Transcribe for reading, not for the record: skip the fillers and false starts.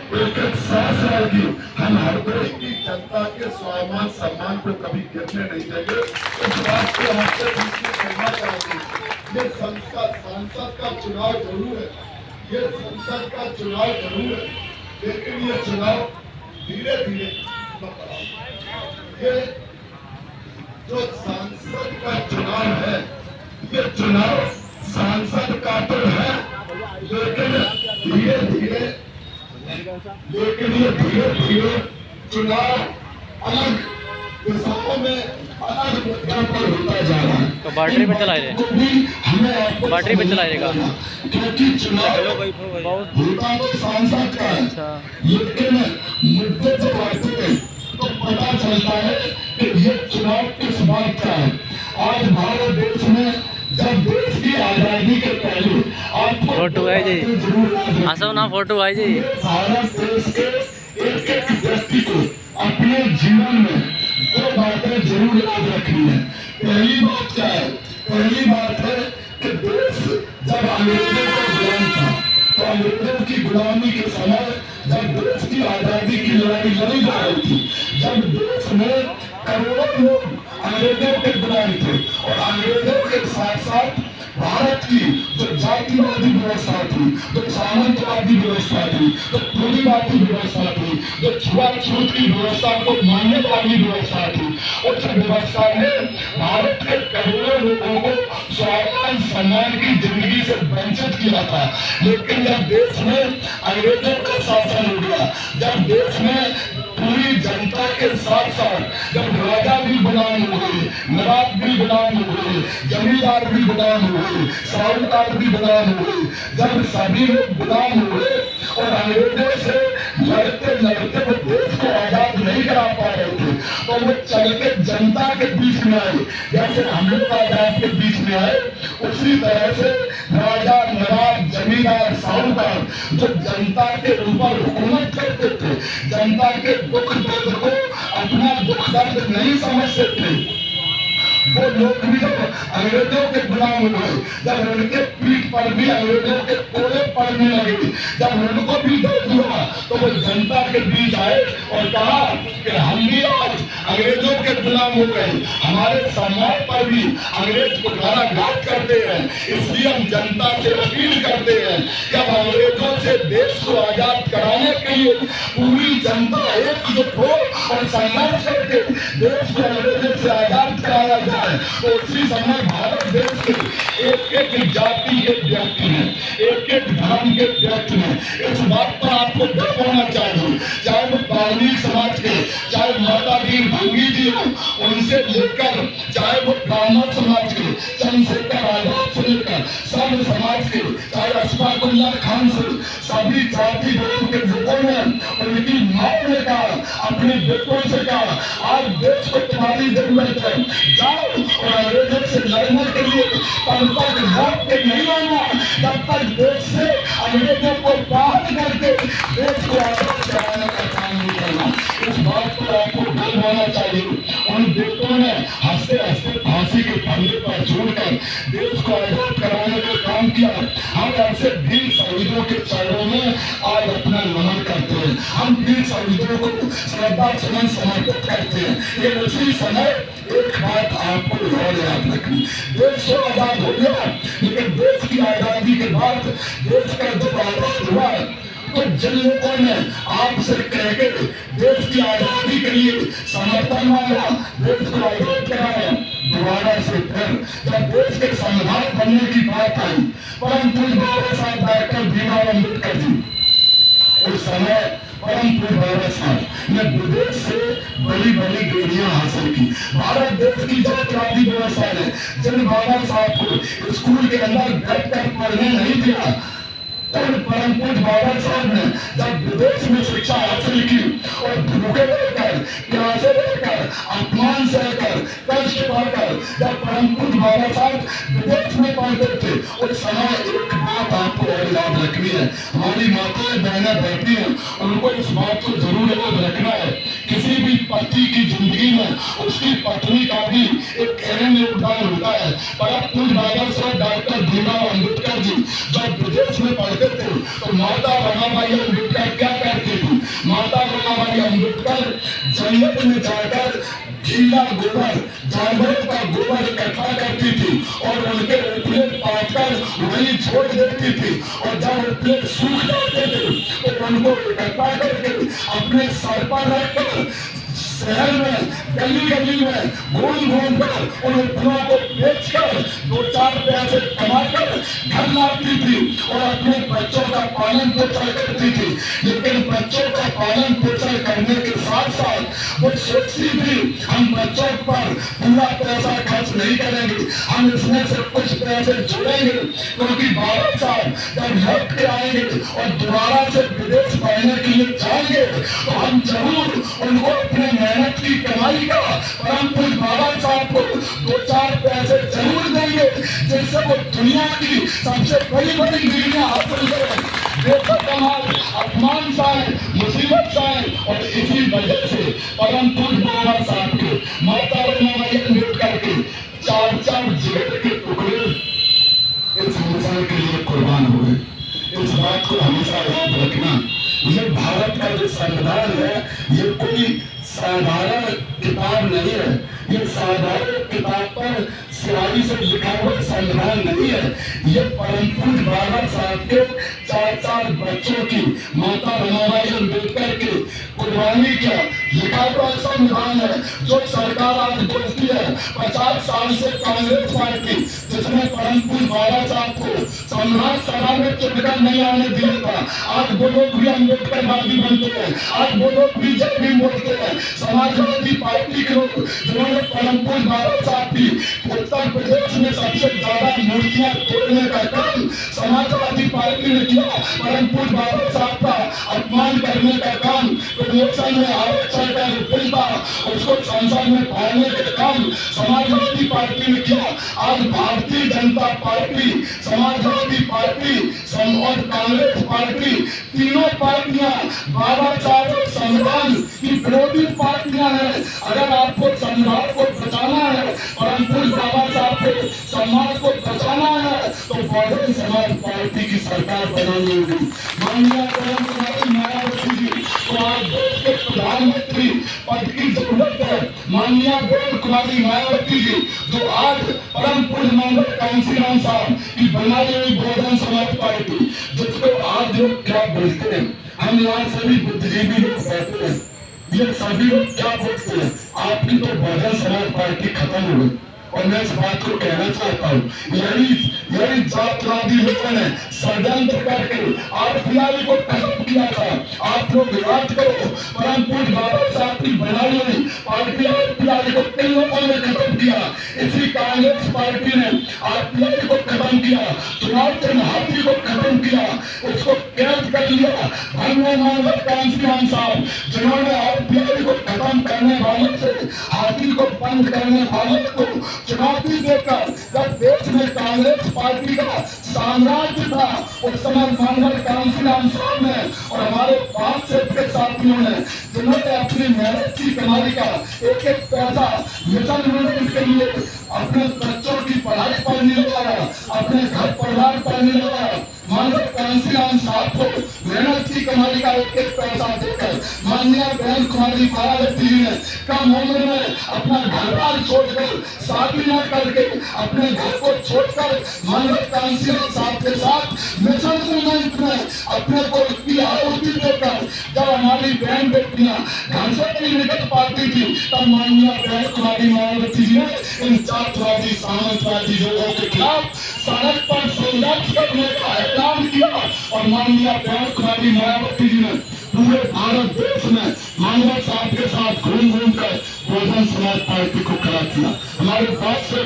एक एक सांस रहेगी। हम हर कोई की जनता के स्वाभिमान सम्मान को कभी गिरने नहीं देंगे। इस बात को आपसे बीच में कहना चाहूंगी। ये सांसद का चुनाव जरूर है, ये संसद का चुनाव जरूर है, लेकिन ये चुनाव धीरे धीरे, ये जो सांसद का चुनाव है, ये चुनाव सांसद का तो है, लेकिन धीरे धीरे चुनाव अलग दिशाओं में अलग मुद्दा पर होता जा रहा है। तो बैटरी पे चलाए थे, बैटरी पे चलाए रहेगा, क्योंकि चुनाव होता तो सांसद का है, लेकिन मुद्दे जब आते हैं तो पता चलता है कि ये चुनाव किस बात का है। आज भारत देश में जब देश की आजादी के पहले आपको फोटो है जी, आसो ना फोटो है जी, भारत देश के एक एक व्यक्ति को अपने जीवन में दो बातें जरूर याद रखनी है। पहली बात क्या है? पहली बात है कि देश जब अंग्रेजों का गुलाम था, तो अंग्रेजों की गुलामी के समय जब देश की आजादी की लड़ाई लड़ी जा रही थी, जब देश में करोड़ों लोग अंग्रेजों के गुलाम थे और अंग्रेजों के साथ साथ भारत की जो जातिवादी व्यवस्था थी, जो सामंतवादी व्यवस्था थी, जो पूंजीवादी व्यवस्था थी, जो छुआछूत की व्यवस्था को मानने वाली व्यवस्था थी, उस व्यवस्था ने भारत के करोड़ों लोगों को स्वाभिमान सम्मान की जिंदगी से वंचित किया था। लेकिन जब देश में अंग्रेजों का शासन हो गया, जब देश में पूरी जनता के साथ साथ जब राजा भी गुलाम हो गए, नवाब भी गुलाम हो गए, जमींदार भी गुलाम हो गए, साहूकार भी गुलाम हो गए, जब सभी लोग गुलाम हो गए और अंग्रेजों से लड़ते लड़ते वो देश को आजाद नहीं करा पा रहे थे, तो वो चल के जनता के बीच में आए। जैसे हम लोग आजाद के बीच में आए, उसी तरह से राजा, नवाब, जमींदार, साहूकार जो जनता के ऊपर हुकूमत करते थे, जनता के दुख दर्द को अपना दुख दर्द नहीं समझते थे, वो लोग भी जब अंग्रेजों के गुलाम हो गए, जब उनके पीठ पर भी अंग्रेजों के कोड़े पड़ने लगे, जब उनको भी दर्द हुआ, तो वो जनता के बीच आए और कहा कि हम भी आज अंग्रेजों के गुलाम हो गए, हमारे समाज पर भी अंग्रेज को घात करते हैं, इसलिए हम जनता से अपील करते हैं कि अब अंग्रेजों से देश को आजाद कराने के लिए पूरी जनता एकजुट हो और संघर्ष करके देश को अंग्रेजों से आजाद कराया जाए। तो उसी समय भारत देश के एक एक जाति के व्यक्ति हैं, एक एक धर्म के व्यक्ति हैं, इस बात पर आपको गर्व होना चाहिए। चाहे वो बावली समाज के, चाहे माता दी भंगी जी हो, उनसे लेकर चाहे वो ब्राह्मण समाज के, चंद्रशेखर आजाद से लेकर सब समाज के, चाहे अशफाकुल्लाह खान से, सभी जाति धर्म के लोगों ने उनकी मांग ने कहा, अपने बेटों से कहा, आज देश को तुम्हारी जरूरत है, जाओ और अंग्रेजों से लड़ने के लिए तब तक लौट के नहीं आना जब तक देश से अंग्रेजों को बाहर करके देश को आजाद कराने का काम नहीं करना। इस बात पर आपको गर्व होना चाहिए। उन बेटों ने हंसते हंसते फांसी के फंदे पर छोड़कर देश को आजाद कराने का काम किया। हम ऐसे वीर शहीदों के चरणों में आज अपना नमन करते हैं, हम वीर शहीदों को श्रद्धा सुमन समर्पित करते हैं। ये उसी समय एक बात आपको और याद रखनी, देश तो आजाद हो गया, लेकिन देश की आजादी के बाद देश का जब आजाद हुआ तो जिन लोगों ने आपसे कह के देश की आजादी के लिए समर्थन मांगा, देश को आजाद कराया, दोबारा से फिर जब देश के संविधान बनने की बात आई, परंतु बाबा साहब डॉक्टर भीमराव अम्बेडकर जी उस समय परम पूज्य बाबा साहब ने विदेश से बड़ी बड़ी डिग्रियां हासिल की। भारत देश की जातिवादी व्यवस्था ने जिन बाबा साहब को स्कूल के अंदर बैठकर पढ़ने नहीं दिया, परम पूज्य बाबा साहब ने जब विदेश में शिक्षा हासिल की और भूखे रहकर, प्यासे रहकर, अपमान सहकर, कष्ट पाकर जब परम पूज्य बाबा साहब विदेश में पढ़ते थे, उस समय एक बात आपको और याद रखनी है, हमारी माताएं बहनें बैठी हैं, उनको इस बात को जरूर याद रखना है, किसी भी पति की जिंदगी में उसकी पत्नी का भी एक अहम योगदान होता है। परम पूज्य बाबा साहब डॉक्टर भीमराव अम्बेडकर जी जब विदेश में पढ़ते थे तो माता रमाबाई अम्बेडकर क्या करती थी, जंगल में जाकर गीला गोबर, जानवरों का गोबर इकट्ठा करती थी और उनके उपले पाकर वहीं छोड़ देती थी। और जब उपले सूख जाते थे तो उनको इकट्ठा करके अपने सर पर रखकर शहर में गली गली में घूम घूम कर उन उपलों को बेचकर 2-4 पैसे कमाकर घर लाती थी और अपने बच्चों का पालन पोषण करती थी। लेकिन बच्चों का पालन पोषण करने के साथ साथ वो सोचती थी हम बच्चों पर पूरा पैसा खर्च नहीं करेंगे, हम इसमें से कुछ पैसे जोड़ेंगे, क्योंकि बाबा साहब जब लौट के आएंगे और दोबारा से विदेश पढ़ने के लिए जाएंगे तो हम जरूर उनको अपने मेहनत की कमाई का परम पूज्य बाबा साहब को 2-4 पैसे जरूर देंगे, जिससे वो दुनिया की सबसे बड़ी बड़ी डिग्रियां हासिल करें। देखो कमाल अपमान साए, मुसीबत साए, और इसी वजह से परम पूज्य बाबा साहब के माता अम्बेडकर के 4-4 जिगर के टुकड़े इस हिंसा के लिए कुर्बान हुए। इस बात को हमेशा याद रखना। ये भारत का जो संविधान है ये कोई साधारण किताब नहीं है, ये साधारण किताब पर स्याही से लिखा हुआ संविधान नहीं है। ये परम पूज्य बाबा साहब के 4-4 बच्चों की माता रमाबाई अम्बेडकर के कुर्बानी का लिखा हुआ संविधान है, जो सरकार आज बोलती है 50 साल से कांग्रेस पार्टी जिसने परम पूज्य बाबा साहब को संविधान सभा में चुनकर नहीं आने दिया था, आज वो लोग भी अम्बेडकरवादी बनते हैं, आज वो लोग बीजेपी बोलते हैं। समाजवादी पार्टी के लोग जिन्होंने परम पूज्य बाबा साहब की उत्तर प्रदेश में सबसे ज्यादा मूर्तियां तोड़ने का काम समाजवादी पार्टी ने किया, परम पूज्य बाबा साहब का अपमान करने का काम प्रदेशन में आरक्षण का जो बिल था उसको संसद में पाने का काम समाजवादी पार्टी ने किया। आज भारतीय जनता पार्टी, समाजवादी पार्टी और कांग्रेस पार्टी, तीनों पार्टियां बाबा साहब और संविधान की विरोधी पार्टियां हैं। अगर आपको संविधान को बचाना है, परम पूज्य बाबा साहब के समाज को बचाना है, तो बहुजन समाज पार्टी की सरकार बनानी होगी। माननीय मायावती जी को आज देश के प्रधानमंत्री पद की जरूरत है। माननीय कुमारी मायावती जी जो आज परम पूज्य मंगल कांसीराम साहब की बनाई हुई बहुजन समाज पार्टी, जिसको आज लोग क्या बोलते हैं, हम यहाँ सभी बुद्धिजीवी लोग बैठे हैं, ये सभी लोग क्या बोलते हैं, आपकी तो बहुजन समाज पार्टी खत्म हो गई। और मैं इस बात को कहना चाहता हूँ, यही जातवादी लोगों ने षड्यंत्र करके आरपीआई को खत्म किया था। आप लोग याद करो, परम पूज्य बाबा साहब की बनाई हुई पार्टी आरपीआई को किन लोगों ने खत्म किया? इसी कांग्रेस पार्टी ने आरपीआई को खत्म किया, चुनाव के हाथी को खत्म किया, उसको कैद कर लिया। धन्य मंगल कांसीराम साहब जिन्होंने आरपीआई को खत्म करने वालों से हाथी को बंद करने वालों को चुनौती देकर, जब देश में कांग्रेस पार्टी का साम्राज्य था उस समय मंगल कांसीराम साहब ने और हमारे 5 के साथियों ने, जिन्होंने अपनी मेहनत की कमाई का एक एक पैसा मिशन विजन के लिए अपने बच्चों की पढ़ाई पर नहीं लगाया, अपने घर परिवार पर नहीं लगाया, मंगल कांसीराम साहब को मेहनत की कमाई का एक एक पैसा देकर माननीय बहन कुमारी मायावती जी ने कम उम्र में अपना घर बार छोड़कर, शादी न करके अपने घर को छोड़कर मंगल कांसीराम साहब के साथ मिशन मूवमेंट में अपने को की आहुति देकर, जब हमारी बहन बेटियां घर से नहीं निकल पाती थी, तब माननीय बहन कुमारी मायावती जी ने इन जातवादी सामंतवादी लोगों के खिलाफ सड़क पर संघर्ष करने का ऐलान किया। और माननीय बहन कुमारी मायावती जी ने पूरे भारत देश में मंगल साहब के साथ घूम घूम कर बहुजन समाज पार्टी को खड़ा किया। हमारे पास से